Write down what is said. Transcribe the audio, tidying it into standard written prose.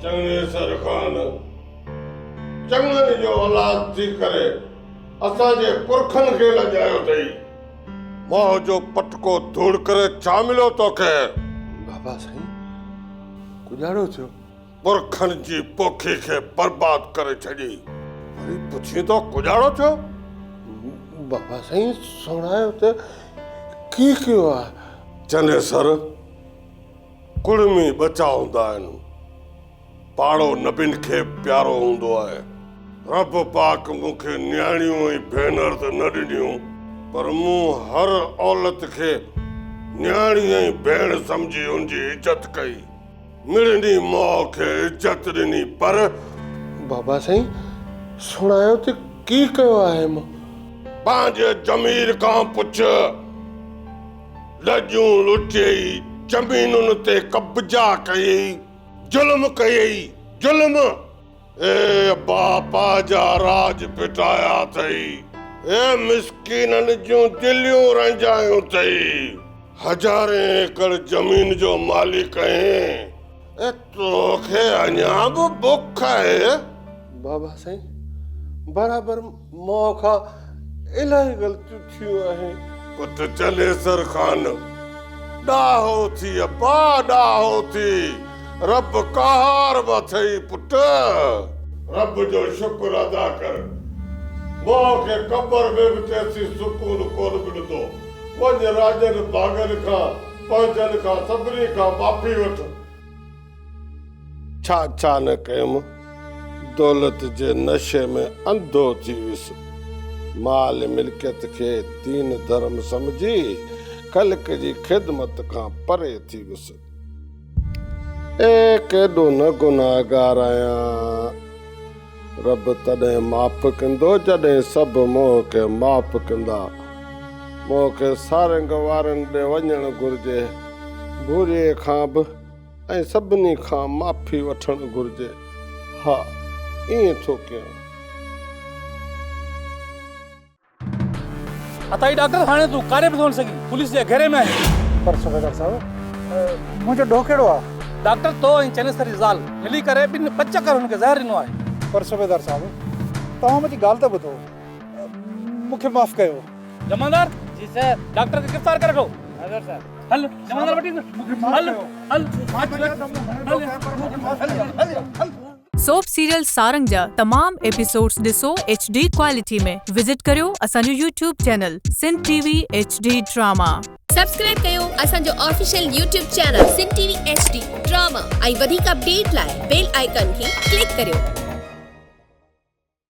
चङे सर खान चङनि जो औलाद थी करे असांजे पुरखनि खे लॼायो अथई। मोह जो पटको धूड़ करे छा मिलियो तोखे? बाबा साईं गुजारो थियो। पुरखनि जी पोखी खे बर्बाद करे छॾी, वरी पुछी तो गुजारो थियो? बाबा साईं सुणायो त की कयो आहे? चने सर कुड़मी बचा हूंदा आहिनि, पाड़ो नबिन खे प्यारो हूंदो आहे। रब पाक मूंखे न्याणियूं ऐं भेनर त न ॾिनियूं, पर मूं हर औलत खे न्याणी ऐं भेण सम्झी हुनजी इज़त कई। मिड़नी मोह खे इज़त ॾिनी, पर बाबा साईं सुणायो त की कयो आहे? मां पंहिंजे ज़मीर खां पुछ। लॼूं लुटियई, ज़मीनुनि ते कब्जा कयई, ज़ुल्म कयई, ज़ुल्म। ए बापा जा राज पिटाया अथई, ए मिस्कीननि जूं दिलियूं रंजायूं अथई। हज़ारे एकड़ ज़मीन जो मालिक आहीं, ए तोखे अञा बि बुख आहे? बाबा साईं बराबरि मोह खां इलाही ग़लतियूं थियूं आहिनि। पुट चले सर खान ॾाहो थी अब्बा, ॾाहो थी। रब कहार अथई पुट, रब जो शुक्र अदा कर। मोह खे क़बर में बि तेसी सुकून कोन मिलंदो। वञ राजनि भागनि खां पंहिंजनि खां सभिनी खां माफ़ी वठ। छा छा न कयुमि, दौलत जे नशे में अंधो थी वियुसि। माल मिल्कियत खे दीन धर्म समझी ख़ल्क़ जी ख़िदमत खां परे थी वियुसि। ए केॾो न गुनाहगार आहियां। रब तॾहिं माफ़ कंदो जॾहिं सभु मोह खे माफ़ कंदा। मोह खे सारंग वारनि ॾे वञणु घुरिजे, भूरे खां बि ऐं सभिनी खां माफ़ी वठणु घुरिजे। हा ईअं थो कयां। अताई डॉक्टर हाणे तूं कारे बि थो वञी सघीं, पुलिस जे घेरे में आहे। पर सुबेदार साहब मुंहिंजो ॾोह आहे। डॉक्टर तो ऐं चनेसर जी ज़ाल मिली करे ॿिनि 5 चकर हुनखे ज़हर ॾिनो आहे। पर सुबेदार साहब तव्हां मुंहिंजी ॻाल्हि त ॿुधो, मूंखे माफ़ कयो। जमादार जी सर, डॉक्टर खे गिरफ़्तार करे रखो। हज़र सर हल जमादार वठी हल। सोप सीरियल सारंग जा तमाम एपिसोड्स ॾिसो HD क्वालिटी में। विजिट करियो असांजो YouTube channel Sindh TV HD drama. Subscribe कयो असांजो official YouTube channel Sindh TV HD drama ऐं वधीक अपडेट लाइ बेल आइकन खे क्लिक करियो।